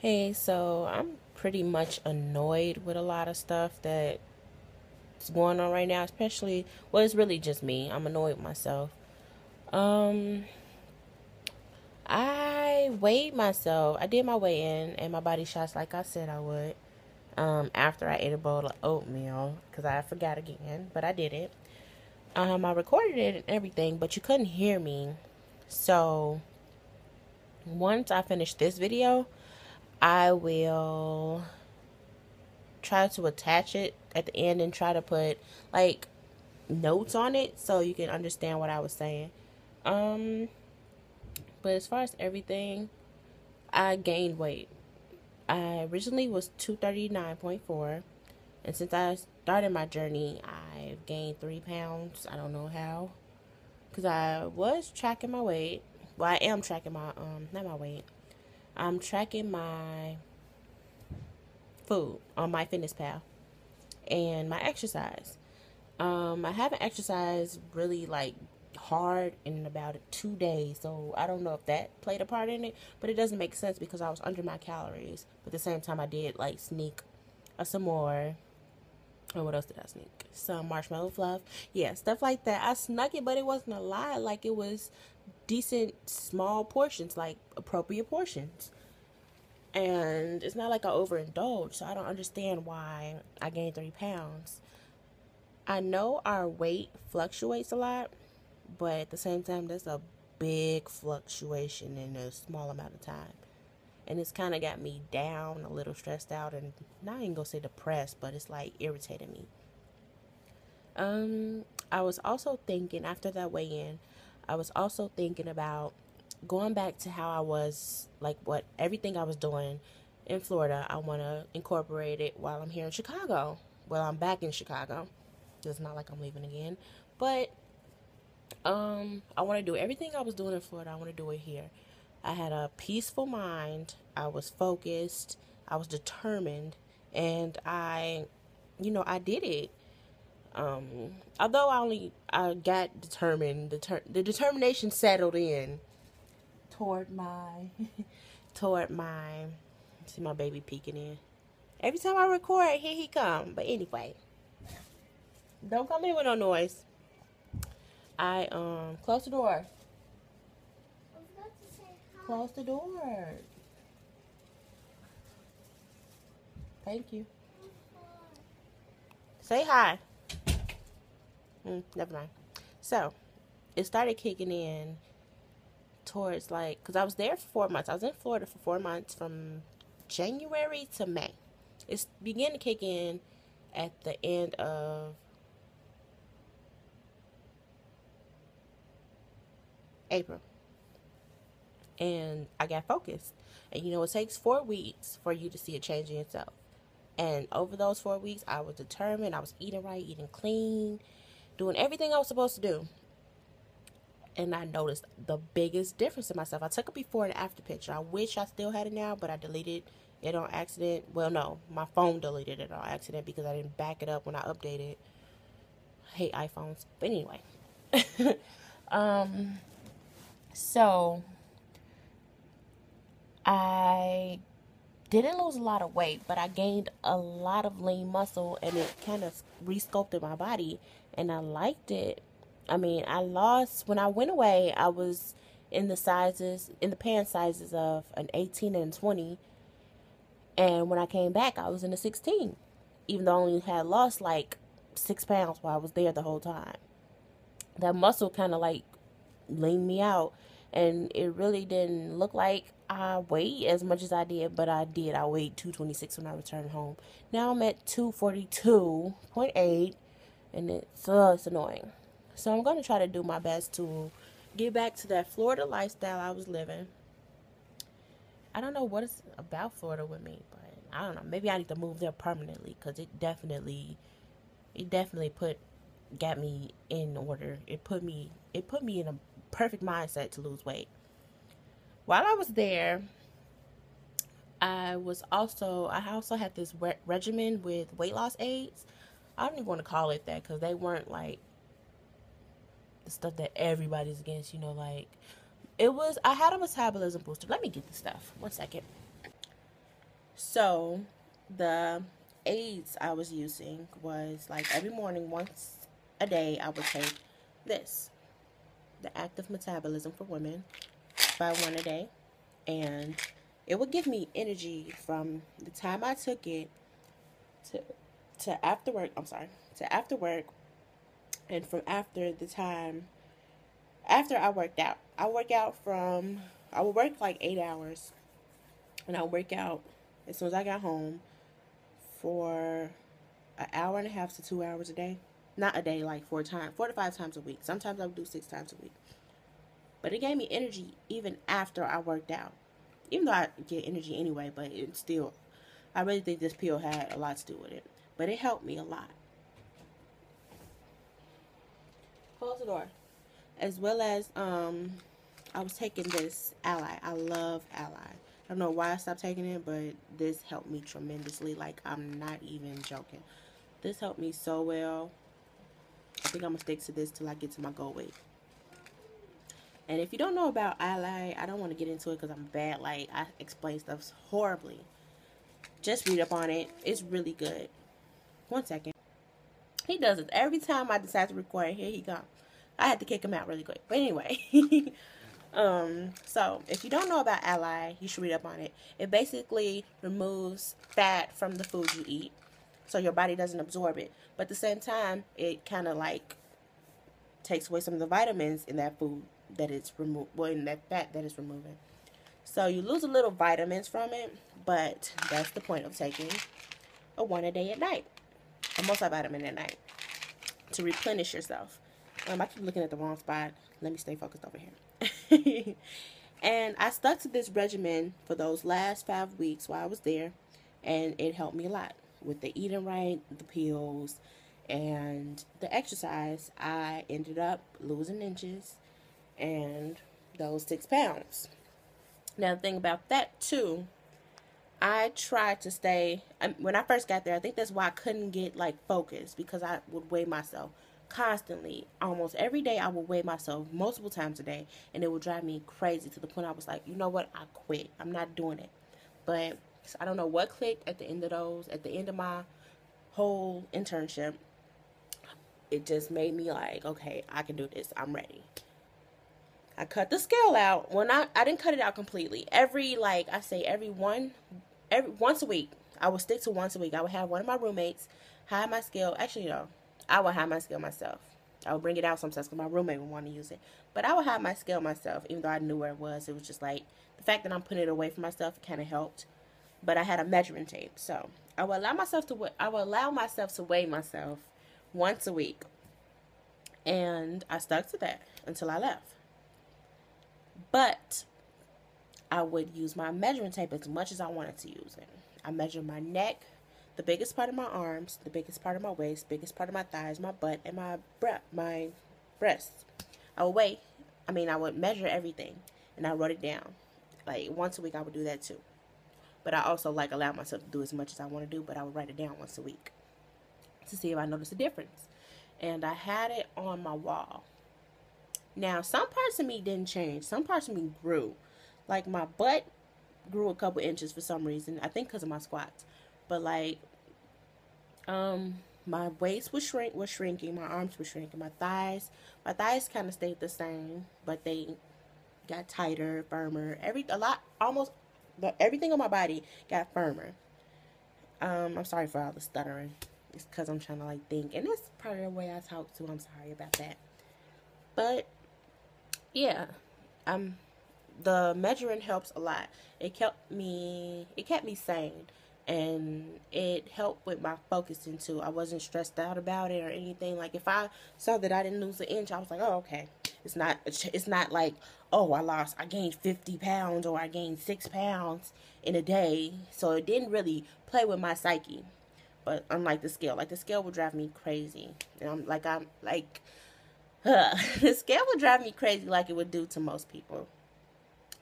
Hey, so I'm pretty much annoyed with a lot of stuff that's going on right now, especially, well, it's really just me. I'm annoyed with myself. Um, I weighed myself. I did my weigh in and my body shots like I said I would. After I ate a bowl of oatmeal, because I forgot again, but I did it. I recorded it and everything, but you couldn't hear me. So once I finish this video, I will try to attach it at the end and try to put like notes on it so you can understand what I was saying. Um, but as far as everything, I gained weight. I originally was 239.4, and since I started my journey, I've gained 3 pounds. I don't know how, because I was tracking my weight. Well, I am tracking my not my weight. I'm tracking my food on my fitness pal and my exercise. I haven't exercised really like hard in about 2 days, so I don't know if that played a part in it, but it doesn't make sense because I was under my calories. But at the same time, I did like sneak some more. And what else did I sneak? Some marshmallow fluff. Yeah, stuff like that. I snuck it, but it wasn't a lot. Like it was decent small portions, like appropriate portions. And it's not like I overindulged, so I don't understand why I gained 3 pounds. I know our weight fluctuates a lot, but at the same time, that's a big fluctuation in a small amount of time. And it's kind of got me down, a little stressed out, and not even gonna say depressed, but it's like irritating me. I was also thinking after that weigh in, I was also thinking about going back to how I was, like what everything I was doing in Florida. I want to incorporate it while I'm here in Chicago. Well, I'm back in Chicago. It's not like I'm leaving again, but I want to do everything I was doing in Florida. I want to do it here. I had a peaceful mind. I was focused. I was determined, and I did it. Although I got determined, the determination settled in toward my toward my. See my baby peeking in. Every time I record, here he come. But anyway, don't come in with no noise. I close the door. Close the door. Thank you. Say hi. Never mind. So, it started kicking in towards like, because I was there for 4 months. I was in Florida for 4 months from January to May. It began to kick in at the end of April. And I got focused. And it takes 4 weeks for you to see a change in yourself. And over those 4 weeks, I was determined. I was eating right, eating clean, doing everything I was supposed to do. And I noticed the biggest difference in myself. I took a before and after picture. I wish I still had it now, but I deleted it on accident. Well, no, my phone deleted it on accident because I didn't back it up when I updated. I hate iPhones. But anyway. So I didn't lose a lot of weight, but I gained a lot of lean muscle, and it kind of resculpted my body, and I liked it. I mean, when I went away, I was in the pant sizes of an 18 and 20, and when I came back, I was in a 16, even though I only had lost like 6 pounds while I was there the whole time. That muscle kind of like leaned me out, and it really didn't look like I weighed as much as I did, but I did. I weighed 226 when I returned home. Now I'm at 242.8, and it's annoying. So I'm going to try to do my best to get back to that Florida lifestyle I was living. I don't know what it's about Florida with me, but I don't know. Maybe I need to move there permanently because it definitely got me in order. It put me in a perfect mindset to lose weight. While I was there, I also had this regimen with weight loss aids. I don't even want to call it that because they weren't like the stuff that everybody's against. Like I had a metabolism booster. Let me get the stuff. 1 second. So the aids I was using was like every morning, once a day, I would take this, the active metabolism for women, by one a day. And it would give me energy from the time I took it to after work. I'm sorry, to after work, and from after the time after I worked out. I would work like 8 hours, and I would work out as soon as I got home for an hour and a half to 2 hours a day. Not a day, like 4 to 5 times a week. Sometimes I would do 6 times a week. But it gave me energy even after I worked out. Even though I get energy anyway, but it still, I really think this pill had a lot to do with it. But it helped me a lot. Close the door. As well as, I was taking this Ally. I love Ally. I don't know why I stopped taking it, but this helped me tremendously. Like, I'm not even joking. This helped me so well. I think I'm going to stick to this till I get to my goal weight. And if you don't know about Ally, I don't want to get into it because I'm bad. Like, I explain stuff horribly. Just read up on it. It's really good. 1 second. He does it every time I decide to record. Here he comes. I had to kick him out really quick. But anyway. So if you don't know about Ally, you should read up on it. It basically removes fat from the food you eat, so your body doesn't absorb it. But at the same time, it kind of like takes away some of the vitamins in that food that it's in that fat that it's removing. So you lose a little vitamins from it, but that's the point of taking a one a day at night, a multivitamin at night, to replenish yourself. I keep looking at the wrong spot. Let me stay focused over here. And I stuck to this regimen for those last 5 weeks while I was there, and it helped me a lot with the eating right, the pills, and the exercise. I ended up losing inches and those 6 pounds. Now the thing about that too, I tried to stay, when I first got there, I think that's why I couldn't get like focused, because I would weigh myself constantly. Almost every day I would weigh myself multiple times a day, and it would drive me crazy to the point I was like, you know what, I quit. I'm not doing it. But I don't know what clicked at the end of my whole internship. It just made me like, okay, I can do this. I'm ready. I cut the scale out. I didn't cut it out completely. Once a week. I would stick to once a week. I would have one of my roommates hide my scale. Actually, no, I would hide my scale myself. I would bring it out sometimes because my roommate would want to use it. But I would hide my scale myself, even though I knew where it was. It was just like, the fact that I'm putting it away from myself kind of helped. But I had a measuring tape, so I would allow myself to weigh myself once a week, and I stuck to that until I left. But I would use my measuring tape as much as I wanted to use it. I measured my neck, the biggest part of my arms, the biggest part of my waist, biggest part of my thighs, my butt, and my breasts. I would measure everything, and I wrote it down. Like, once a week I would do that too. But I also allowed myself to do as much as I want to do, but I would write it down once a week to see if I noticed a difference. And I had it on my wall. Now, some parts of me didn't change. Some parts of me grew. Like, my butt grew a couple inches for some reason. I think because of my squats. But, my waist was shrinking. My arms were shrinking. My thighs kind of stayed the same. But they got tighter, firmer. Everything on my body got firmer. I'm sorry for all the stuttering. It's because I'm trying to, think. And that's part of the way I talk, too. I'm sorry about that. But, yeah. The measuring helps a lot. It kept me sane, and it helped with my focusing too. I wasn't stressed out about it or anything. Like, if I saw that I didn't lose an inch, I was like, oh, okay. It's not like, oh, I gained 50 pounds or I gained 6 pounds in a day. So it didn't really play with my psyche. But unlike the scale would drive me crazy. And the scale would drive me crazy like it would do to most people.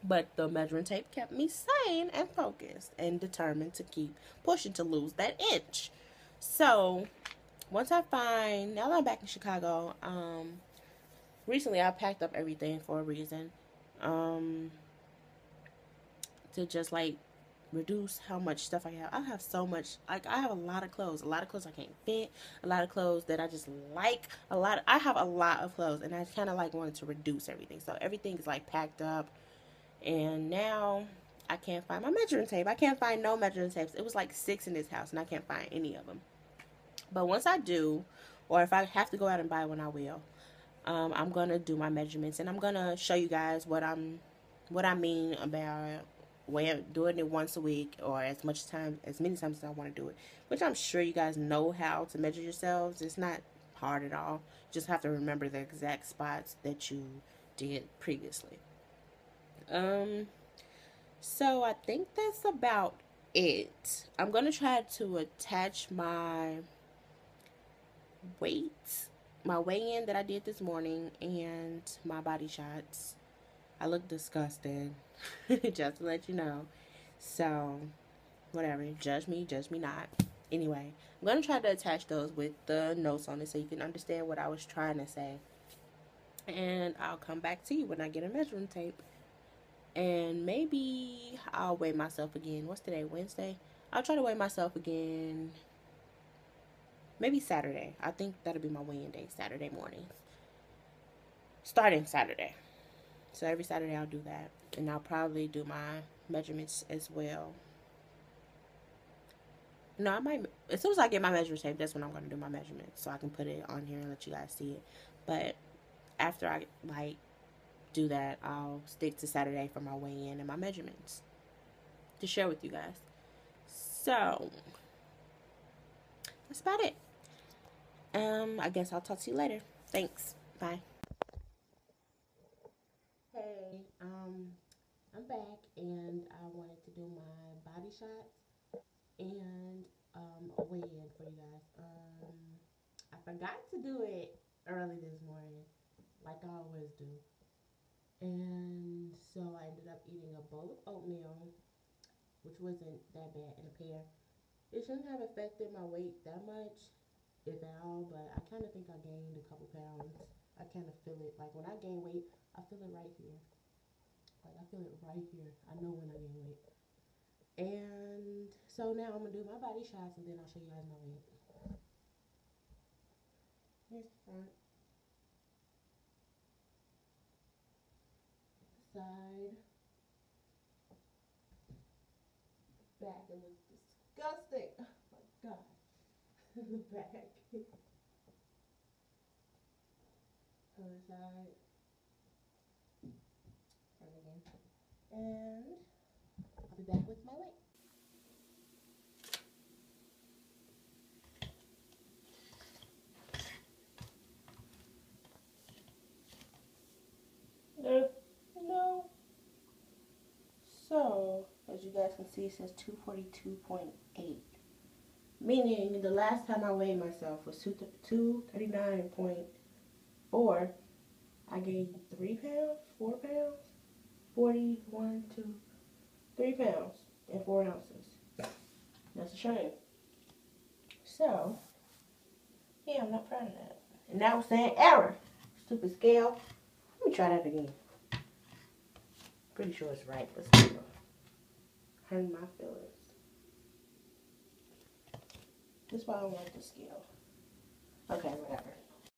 But the measuring tape kept me sane and focused and determined to keep pushing to lose that inch. So, now that I'm back in Chicago, recently I packed up everything for a reason. To just reduce how much stuff I have. I have so much, like, I have a lot of clothes. A lot of clothes I can't fit. A lot of clothes that I just like. I have a lot of clothes, and I kind of like wanted to reduce everything. So everything is like packed up, and now I can't find my measuring tape. I can't find no measuring tapes. It was like 6 in this house, and I can't find any of them. But once I do, or if I have to go out and buy one, I will. I'm gonna do my measurements, and I'm gonna show you guys what I mean about doing it once a week, or as many times as I want to do it. Which I'm sure you guys know how to measure yourselves. It's not hard at all. You just have to remember the exact spots that you did previously. Um, so I think that's about it. I'm gonna try to attach weight, my weigh-in that I did this morning, and my body shots. I look disgusting, just to let you know. So, whatever. Judge me not. Anyway, I'm going to try to attach those with the notes on it so you can understand what I was trying to say. And I'll come back to you when I get a measuring tape. And maybe I'll weigh myself again. What's today? Wednesday? I'll try to weigh myself again. Maybe Saturday. I think that'll be my weigh-in day, Saturday morning. Starting Saturday. So every Saturday I'll do that. And I'll probably do my measurements as well. No, I might, as soon as I get my measuring tape, that's when I'm going to do my measurements. So I can put it on here and let you guys see it. But after I, like, do that, I'll stick to Saturday for my weigh-in and my measurements to share with you guys. So, that's about it. I guess I'll talk to you later. Thanks. Bye. Hey, I'm back, and I wanted to do my body shots and a weigh-in for you guys. I forgot to do it early this morning, like I always do, and so I ended up eating a bowl of oatmeal, which wasn't that bad, and a pear. It shouldn't have affected my weight that much, if at all, but I kind of think I gained a couple pounds. I kind of feel it, like when I gain weight, I feel it right here. Like I feel it right here. I know when I gain weight. And so now I'm gonna do my body shots, and then I'll show you guys my weight. Here's the front, side, back. It looks disgusting. Oh my god. The back. Other side. Front again. And I'll be back with my weight. No. So, as you guys can see, it says 242.8. Meaning, the last time I weighed myself was 239.4. I gained 3 pounds, 4 pounds, 41, 2, 3 pounds, and 4 ounces. That's a shame. So, yeah, I'm not proud of that. And that was saying error. Stupid scale. Let me try that again. Pretty sure it's right, but still. Hurting my feelings. That's why I don't like the scale. Okay, whatever.